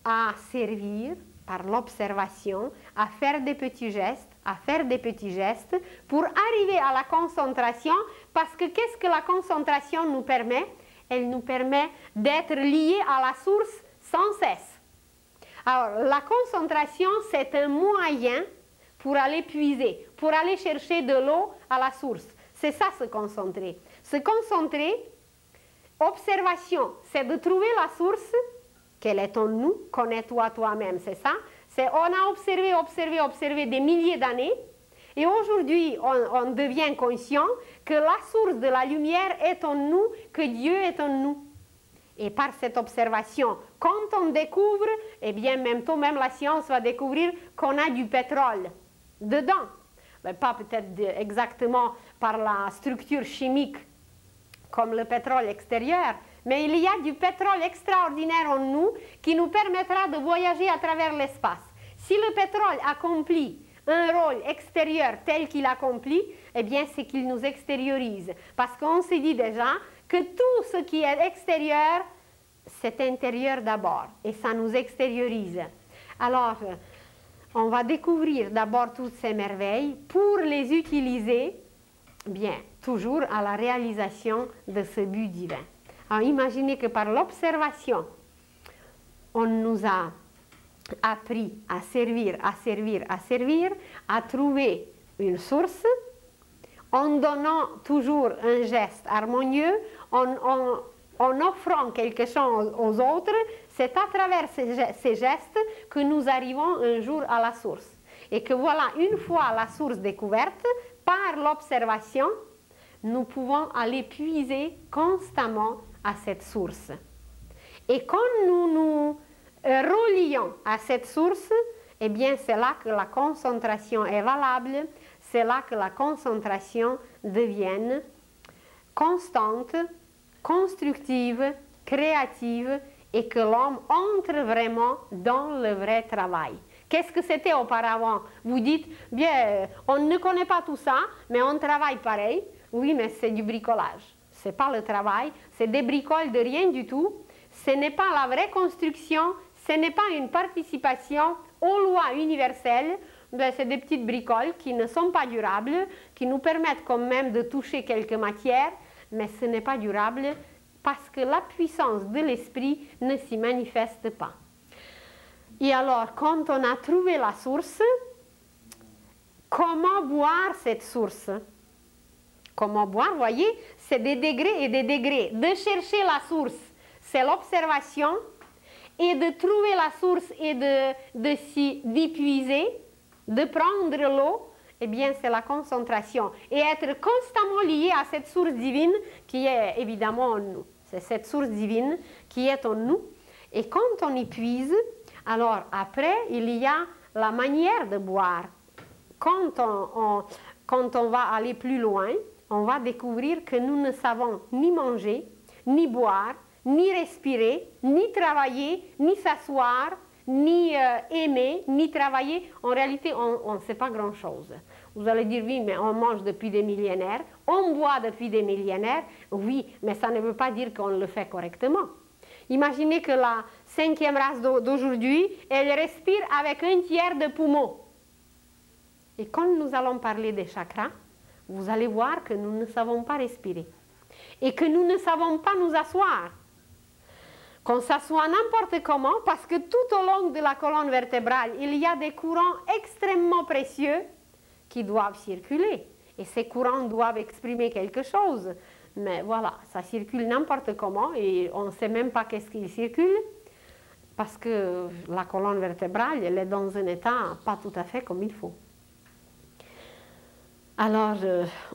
à servir par l'observation, à faire des petits gestes, pour arriver à la concentration, parce que qu'est-ce que la concentration nous permet? Elle nous permet d'être liés à la source sans cesse. Alors, la concentration, c'est un moyen pour aller puiser, pour aller chercher de l'eau à la source. C'est ça, se concentrer. Se concentrer, observation, c'est de trouver la source. Quelle est en nous? Connais-toi toi-même, c'est ça? On a observé des milliers d'années et aujourd'hui, on devient conscient que la source de la lumière est en nous, que Dieu est en nous. Et par cette observation, quand on découvre, eh bien, même la science va découvrir qu'on a du pétrole dedans. Mais pas peut-être exactement par la structure chimique comme le pétrole extérieur, mais il y a du pétrole extraordinaire en nous qui nous permettra de voyager à travers l'espace. Si le pétrole accomplit un rôle extérieur tel qu'il accomplit, eh bien c'est qu'il nous extériorise. Parce qu'on s'est dit déjà que tout ce qui est extérieur, c'est intérieur d'abord et ça nous extériorise. Alors, on va découvrir d'abord toutes ces merveilles pour les utiliser, bien, toujours à la réalisation de ce but divin. Alors, imaginez que par l'observation, on nous a appris à servir, à trouver une source, en donnant toujours un geste harmonieux, en offrant quelque chose aux autres, c'est à travers ces gestes que nous arrivons un jour à la source. Et que voilà, une fois la source découverte, par l'observation, nous pouvons aller puiser constamment à cette source. Et quand nous nous relions à cette source, eh bien c'est là que la concentration est valable, c'est là que la concentration devient constante, constructive, créative et que l'homme entre vraiment dans le vrai travail. Qu'est-ce que c'était auparavant? Vous dites, bien, on ne connaît pas tout ça, mais on travaille pareil. Oui, mais c'est du bricolage. Ce n'est pas le travail, c'est des bricoles de rien du tout. Ce n'est pas la vraie construction, ce n'est pas une participation aux lois universelles. C'est des petites bricoles qui ne sont pas durables, qui nous permettent quand même de toucher quelques matières, mais ce n'est pas durable parce que la puissance de l'esprit ne s'y manifeste pas. Et alors, quand on a trouvé la source, comment boire cette source? Comment boire, vous voyez, c'est des degrés et des degrés. De chercher la source, c'est l'observation, et de trouver la source et d'y puiser, de prendre l'eau, eh bien, c'est la concentration. Et être constamment lié à cette source divine qui est évidemment en nous. C'est cette source divine qui est en nous. Et quand on y puise, alors après, il y a la manière de boire. Quand on va aller plus loin, on va découvrir que nous ne savons ni manger, ni boire, ni respirer, ni travailler, ni s'asseoir, ni aimer, ni travailler. En réalité, on ne sait pas grand-chose. Vous allez dire, oui, mais on mange depuis des millénaires, on boit depuis des millénaires. Oui, mais ça ne veut pas dire qu'on le fait correctement. Imaginez que la 5e race d'aujourd'hui, elle respire avec 1/3 de poumon. Et quand nous allons parler des chakras, vous allez voir que nous ne savons pas respirer. Et que nous ne savons pas nous asseoir. Qu'on s'assoit n'importe comment, parce que tout au long de la colonne vertébrale, il y a des courants extrêmement précieux qui doivent circuler. Et ces courants doivent exprimer quelque chose. Mais voilà, ça circule n'importe comment et on ne sait même pas qu'est-ce qui circule parce que la colonne vertébrale, elle est dans un état pas tout à fait comme il faut. Alors,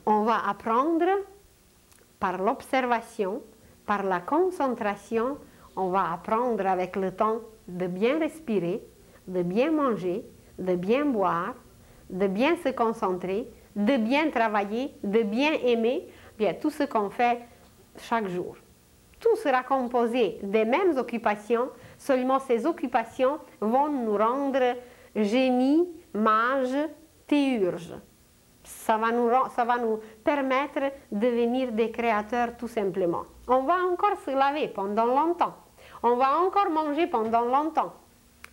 on va apprendre par l'observation, par la concentration, on va apprendre avec le temps de bien respirer, de bien manger, de bien boire, de bien se concentrer, de bien travailler, de bien aimer. Bien, tout ce qu'on fait chaque jour. Tout sera composé des mêmes occupations, seulement ces occupations vont nous rendre génies, mages, théurges. Ça va nous permettre de devenir des créateurs tout simplement. On va encore se laver pendant longtemps. On va encore manger pendant longtemps.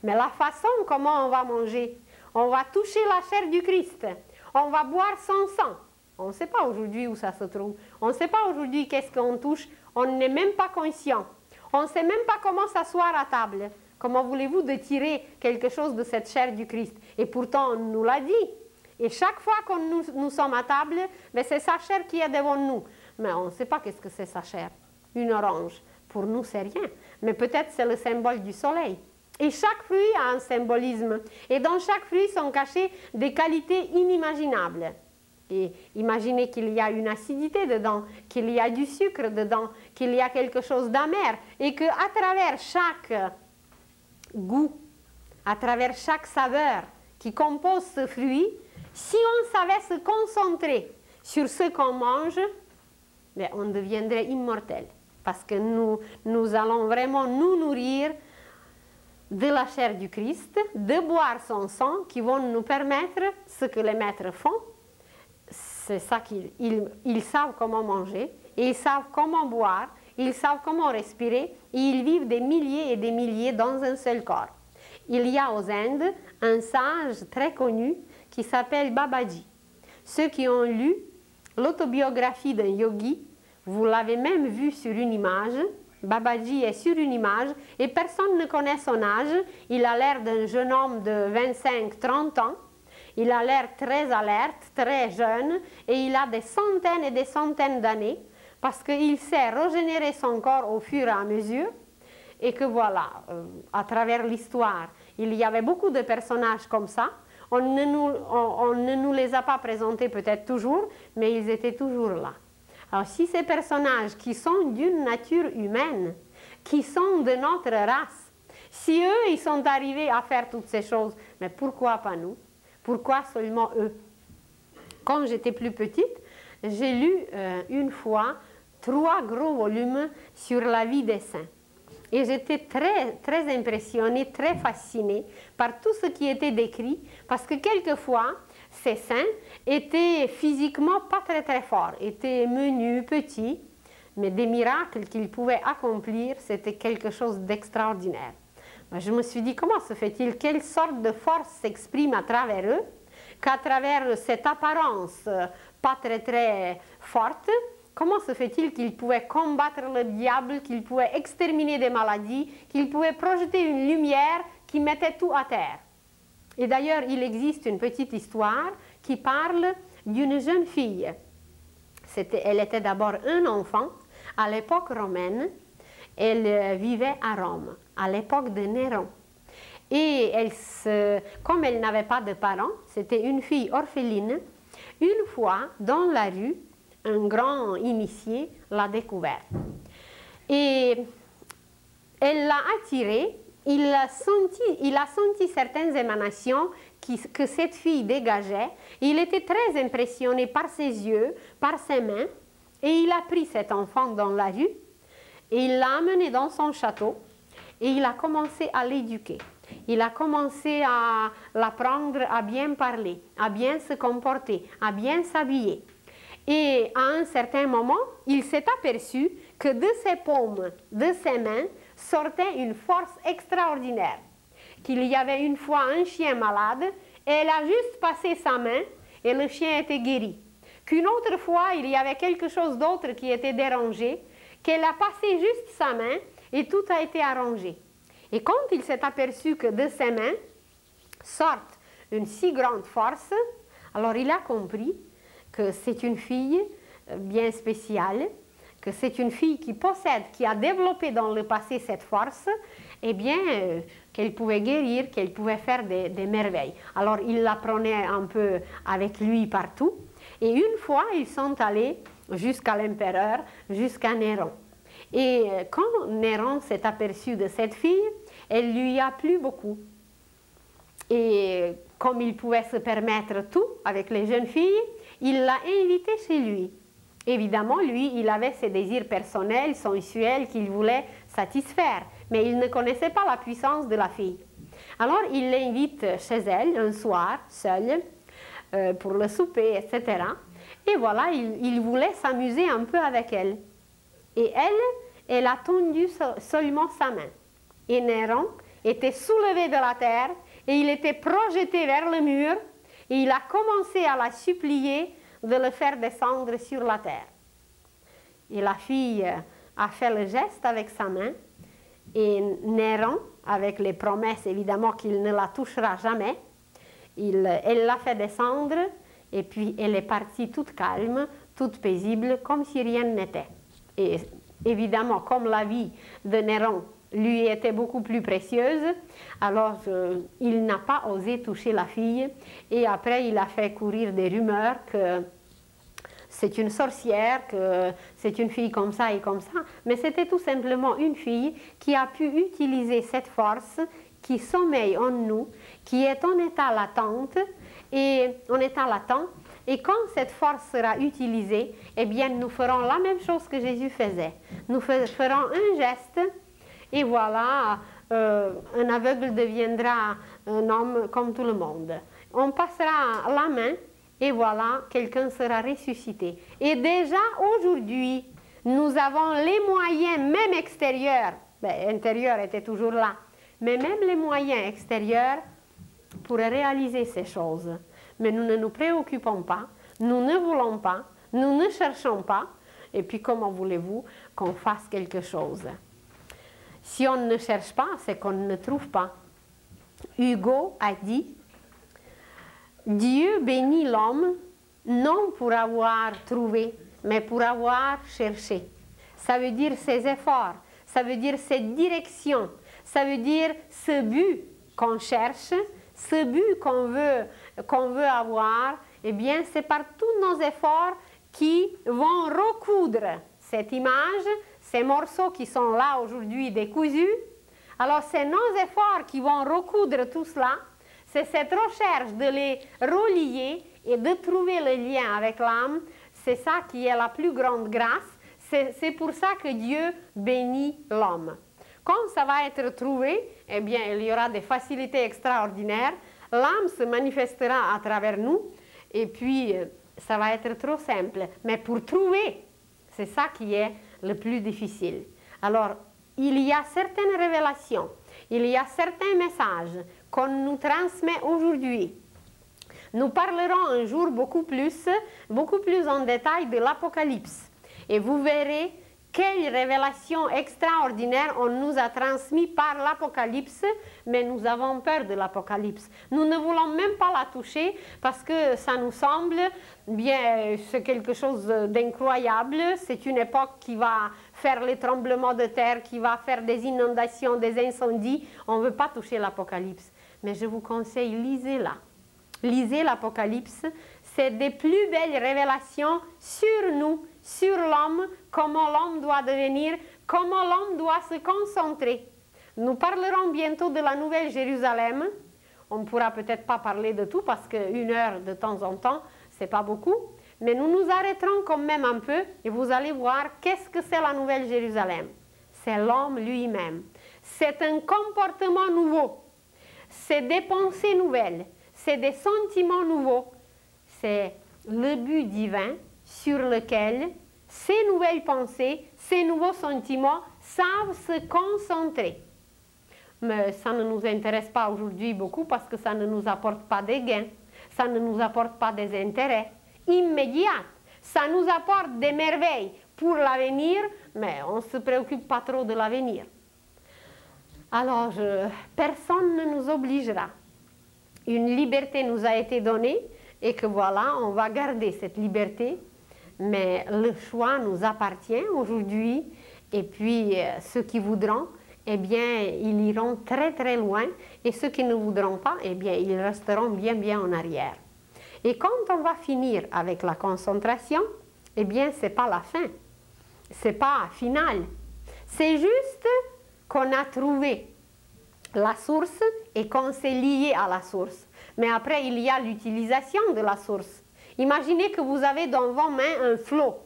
Mais la façon comment on va manger, on va toucher la chair du Christ. On va boire son sang. On ne sait pas aujourd'hui où ça se trouve. On ne sait pas aujourd'hui qu'est-ce qu'on touche. On n'est même pas conscient. On ne sait même pas comment s'asseoir à table. Comment voulez-vous de tirer quelque chose de cette chair du Christ? Et pourtant, on nous l'a dit. Et chaque fois que nous sommes à table, c'est sa chair qui est devant nous. Mais on ne sait pas qu'est-ce que c'est sa chair. Une orange. Pour nous, c'est rien. Mais peut-être c'est le symbole du soleil. Et chaque fruit a un symbolisme. Et dans chaque fruit sont cachées des qualités inimaginables. Et imaginez qu'il y a une acidité dedans, qu'il y a du sucre dedans, qu'il y a quelque chose d'amer. Et qu'à travers chaque goût, à travers chaque saveur qui compose ce fruit, si on savait se concentrer sur ce qu'on mange, on deviendrait immortel. Parce que nous allons vraiment nous nourrir de la chair du Christ, de boire son sang, qui vont nous permettre ce que les maîtres font. C'est ça qu'ils savent comment manger, ils savent comment boire, ils savent comment respirer, et ils vivent des milliers et des milliers dans un seul corps. Il y a aux Indes un sage très connu qui s'appelle Babaji. Ceux qui ont lu l'autobiographie d'un yogi, vous l'avez même vu sur une image. Babaji est sur une image et personne ne connaît son âge. Il a l'air d'un jeune homme de 25-30 ans. Il a l'air très alerte, très jeune et il a des centaines et des centaines d'années parce qu'il sait régénérer son corps au fur et à mesure et que voilà, à travers l'histoire, il y avait beaucoup de personnages comme ça. On ne nous les a pas présentés peut-être toujours, mais ils étaient toujours là. Alors si ces personnages qui sont d'une nature humaine, qui sont de notre race, si eux, ils sont arrivés à faire toutes ces choses, mais pourquoi pas nous? Pourquoi seulement eux? Quand j'étais plus petite, j'ai lu une fois 3 gros volumes sur la vie des saints. Et j'étais très impressionnée, très fascinée par tout ce qui était décrit, parce que quelquefois, ces saints étaient physiquement pas très forts, étaient menus, petits, mais des miracles qu'ils pouvaient accomplir, c'était quelque chose d'extraordinaire. Je me suis dit, comment se fait-il, quelle sorte de force s'exprime à travers eux, qu'à travers cette apparence pas très forte, comment se fait-il qu'ils pouvaient combattre le diable, qu'ils pouvaient exterminer des maladies, qu'ils pouvaient projeter une lumière qui mettait tout à terre? Et d'ailleurs, il existe une petite histoire qui parle d'une jeune fille. Elle était d'abord un enfant à l'époque romaine. Elle vivait à Rome, à l'époque de Néron. Et comme elle n'avait pas de parents, c'était une fille orpheline, une fois, dans la rue, un grand initié l'a découverte. Et elle l'a attiré, il a senti certaines émanations que cette fille dégageait. Il était très impressionné par ses yeux, par ses mains, et il a pris cet enfant dans la rue, et il l'a amené dans son château, et il a commencé à l'éduquer. Il a commencé à l'apprendre à bien parler, à bien se comporter, à bien s'habiller. Et à un certain moment, il s'est aperçu que de ses paumes, de ses mains, sortait une force extraordinaire. Qu'il y avait une fois un chien malade, et elle a juste passé sa main, et le chien était guéri. Qu'une autre fois, il y avait quelque chose d'autre qui était dérangé, qu'elle a passé juste sa main, et tout a été arrangé. Et quand il s'est aperçu que de ses mains sortent une si grande force, alors il a compris que c'est une fille bien spéciale, que c'est une fille qui possède, qui a développé dans le passé cette force, et bien qu'elle pouvait guérir, qu'elle pouvait faire des merveilles. Alors il la prenait un peu avec lui partout, et une fois ils sont allés jusqu'à l'empereur, jusqu'à Néron. Et quand Néron s'est aperçu de cette fille, elle lui a plu beaucoup. Et comme il pouvait se permettre tout avec les jeunes filles, il l'a invitée chez lui. Évidemment, lui, il avait ses désirs personnels, sensuels qu'il voulait satisfaire, mais il ne connaissait pas la puissance de la fille. Alors, il l'invite chez elle un soir, seul, pour le souper, etc. Et voilà, il voulait s'amuser un peu avec elle. Et elle a tendu seulement sa main. Et Néron était soulevé de la terre et il était projeté vers le mur et il a commencé à la supplier de le faire descendre sur la terre. Et la fille a fait le geste avec sa main et Néron, avec les promesses évidemment qu'il ne la touchera jamais, elle l'a fait descendre et puis elle est partie toute calme, toute paisible, comme si rien n'était. Et évidemment, comme la vie de Néron lui était beaucoup plus précieuse, alors il n'a pas osé toucher la fille et après il a fait courir des rumeurs que c'est une sorcière, que c'est une fille comme ça et comme ça, mais c'était tout simplement une fille qui a pu utiliser cette force qui sommeille en nous, qui est en état latent, et quand cette force sera utilisée, eh bien nous ferons la même chose que Jésus faisait. Nous ferons un geste et voilà, un aveugle deviendra un homme comme tout le monde. On passera la main et voilà, quelqu'un sera ressuscité. Et déjà aujourd'hui, nous avons les moyens, même extérieurs, intérieurs étaient toujours là, mais même les moyens extérieurs pour réaliser ces choses. Mais nous ne nous préoccupons pas, nous ne voulons pas, nous ne cherchons pas, et puis comment voulez-vous qu'on fasse quelque chose? Si on ne cherche pas, c'est qu'on ne trouve pas. Hugo a dit, Dieu bénit l'homme non pour avoir trouvé, mais pour avoir cherché. Ça veut dire ses efforts, ça veut dire cette direction, ça veut dire ce but qu'on cherche, ce but qu'on veut avoir. Eh bien, c'est par tous nos efforts qui vont recoudre cette image, ces morceaux qui sont là aujourd'hui décousus. Alors, c'est nos efforts qui vont recoudre tout cela. C'est cette recherche de les relier et de trouver le lien avec l'âme. C'est ça qui est la plus grande grâce. C'est pour ça que Dieu bénit l'homme. Quand ça va être trouvé, eh bien, il y aura des facilités extraordinaires. L'âme se manifestera à travers nous. Et puis, ça va être trop simple. Mais pour trouver, c'est ça qui est le plus difficile. Alors, il y a certaines révélations, il y a certains messages qu'on nous transmet aujourd'hui. Nous parlerons un jour beaucoup plus en détail de l'Apocalypse. Et vous verrez quelle révélation extraordinaire on nous a transmis par l'Apocalypse, mais nous avons peur de l'Apocalypse. Nous ne voulons même pas la toucher parce que ça nous semble, bien, c'est quelque chose d'incroyable. C'est une époque qui va faire les tremblements de terre, qui va faire des inondations, des incendies. On ne veut pas toucher l'Apocalypse. Mais je vous conseille, lisez-la. Lisez l'Apocalypse. C'est des plus belles révélations sur nous, sur l'homme, comment l'homme doit devenir, comment l'homme doit se concentrer. Nous parlerons bientôt de la Nouvelle Jérusalem. On ne pourra peut-être pas parler de tout parce qu'une heure de temps en temps, ce n'est pas beaucoup. Mais nous nous arrêterons quand même un peu et vous allez voir qu'est-ce que c'est la Nouvelle Jérusalem. C'est l'homme lui-même. C'est un comportement nouveau. C'est des pensées nouvelles. C'est des sentiments nouveaux. C'est le but divin sur lequel ces nouvelles pensées, ces nouveaux sentiments savent se concentrer. Mais ça ne nous intéresse pas aujourd'hui beaucoup parce que ça ne nous apporte pas des gains, ça ne nous apporte pas des intérêts immédiats. Ça nous apporte des merveilles pour l'avenir, mais on ne se préoccupe pas trop de l'avenir. Alors, personne ne nous obligera. Une liberté nous a été donnée et que voilà, on va garder cette liberté. Mais le choix nous appartient aujourd'hui. Et puis, ceux qui voudront, eh bien, ils iront très très loin. Et ceux qui ne voudront pas, eh bien, ils resteront bien bien en arrière. Et quand on va finir avec la concentration, eh bien, ce n'est pas la fin. Ce n'est pas final. C'est juste qu'on a trouvé la source et qu'on s'est lié à la source. Mais après, il y a l'utilisation de la source. Imaginez que vous avez dans vos mains un flot,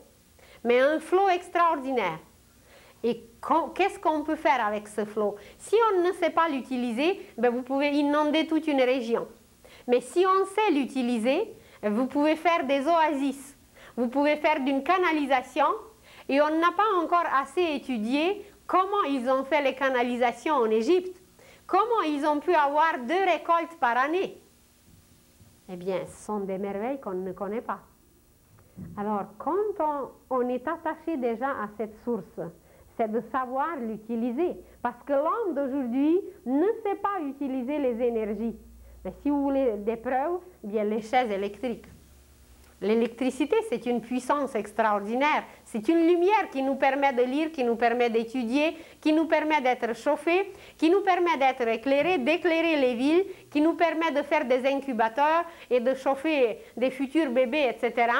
mais un flot extraordinaire. Et qu'est-ce qu'on peut faire avec ce flot? Si on ne sait pas l'utiliser, ben vous pouvez inonder toute une région. Mais si on sait l'utiliser, vous pouvez faire des oasis, vous pouvez faire d'une canalisation, et on n'a pas encore assez étudié comment ils ont fait les canalisations en Égypte, comment ils ont pu avoir 2 récoltes par année. Eh bien, ce sont des merveilles qu'on ne connaît pas. Alors, quand on est attaché déjà à cette source, c'est de savoir l'utiliser. Parce que l'homme d'aujourd'hui ne sait pas utiliser les énergies. Mais si vous voulez des preuves, bien les chaises électriques. L'électricité, c'est une puissance extraordinaire. C'est une lumière qui nous permet de lire, qui nous permet d'étudier, qui nous permet d'être chauffés, qui nous permet d'être éclairés, d'éclairer les villes, qui nous permet de faire des incubateurs et de chauffer des futurs bébés, etc.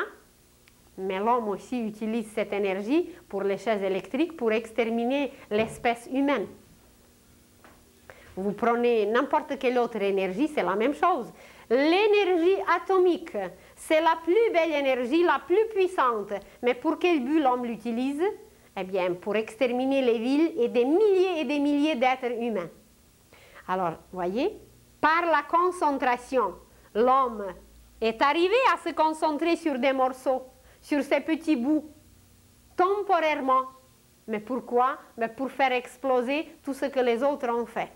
Mais l'homme aussi utilise cette énergie pour les chaises électriques pour exterminer l'espèce humaine. Vous prenez n'importe quelle autre énergie, c'est la même chose. L'énergie atomique, c'est la plus belle énergie, la plus puissante. Mais pour quel but l'homme l'utilise? Eh bien, pour exterminer les villes et des milliers d'êtres humains. Alors, voyez, par la concentration, l'homme est arrivé à se concentrer sur des morceaux, sur ces petits bouts, temporairement. Mais pourquoi? Mais pour faire exploser tout ce que les autres ont fait.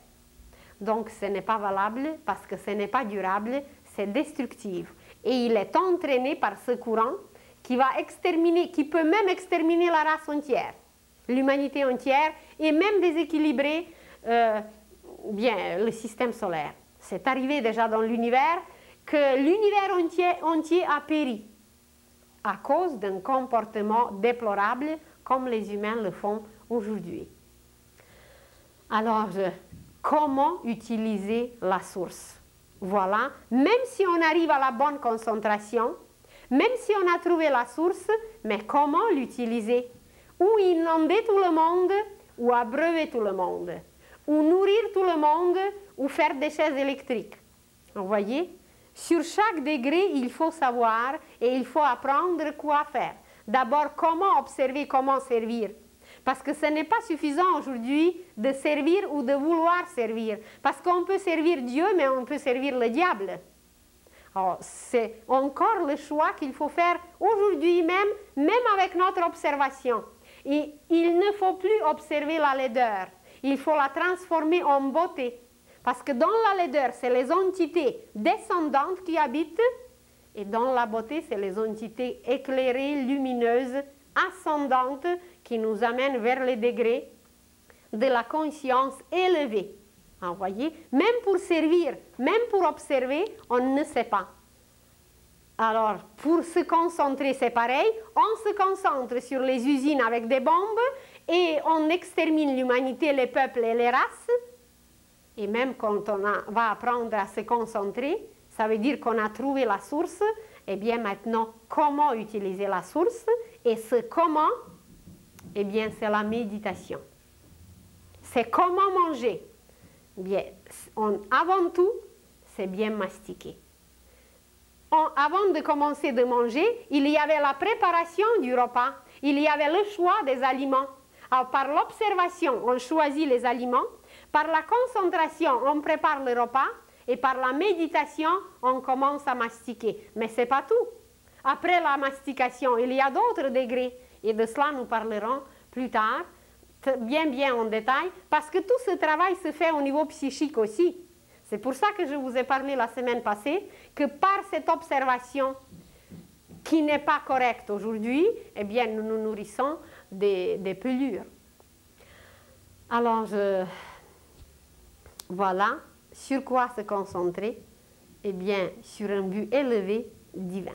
Donc, ce n'est pas valable parce que ce n'est pas durable, c'est destructif. Et il est entraîné par ce courant qui va exterminer, qui peut même exterminer la race entière, l'humanité entière, et même déséquilibrer bien le système solaire. C'est arrivé déjà dans l'univers que l'univers entier a péri à cause d'un comportement déplorable comme les humains le font aujourd'hui. Alors, comment utiliser la source? Voilà, même si on arrive à la bonne concentration, même si on a trouvé la source, mais comment l'utiliser? Ou inonder tout le monde, ou abreuver tout le monde, ou nourrir tout le monde, ou faire des chaises électriques. Vous voyez? Sur chaque degré, il faut savoir et il faut apprendre quoi faire. D'abord, comment observer, comment servir. Parce que ce n'est pas suffisant aujourd'hui de servir ou de vouloir servir. Parce qu'on peut servir Dieu, mais on peut servir le diable. C'est encore le choix qu'il faut faire aujourd'hui même, même avec notre observation. Et il ne faut plus observer la laideur. Il faut la transformer en beauté. Parce que dans la laideur, c'est les entités descendantes qui habitent. Et dans la beauté, c'est les entités éclairées, lumineuses, ascendantes, qui nous amènent vers les degrés de la conscience élevée. Vous voyez, même pour servir, même pour observer, on ne sait pas. Alors, pour se concentrer, c'est pareil. On se concentre sur les usines avec des bombes et on extermine l'humanité, les peuples et les races. Et même quand on va apprendre à se concentrer, ça veut dire qu'on a trouvé la source. Et bien maintenant, comment utiliser la source? Et ce comment, eh bien, c'est la méditation. C'est comment manger. Bien, avant tout, c'est bien mastiquer. Avant de commencer de manger, il y avait la préparation du repas. Il y avait le choix des aliments. Alors, par l'observation, on choisit les aliments. Par la concentration, on prépare le repas. Et par la méditation, on commence à mastiquer. Mais ce n'est pas tout. Après la mastication, il y a d'autres degrés. Et de cela, nous parlerons plus tard, bien en détail, parce que tout ce travail se fait au niveau psychique aussi. C'est pour ça que je vous ai parlé la semaine passée, que par cette observation qui n'est pas correcte aujourd'hui, eh bien, nous nous nourrissons des pelures. Alors, voilà, sur quoi se concentrer? Eh bien, sur un but élevé divin.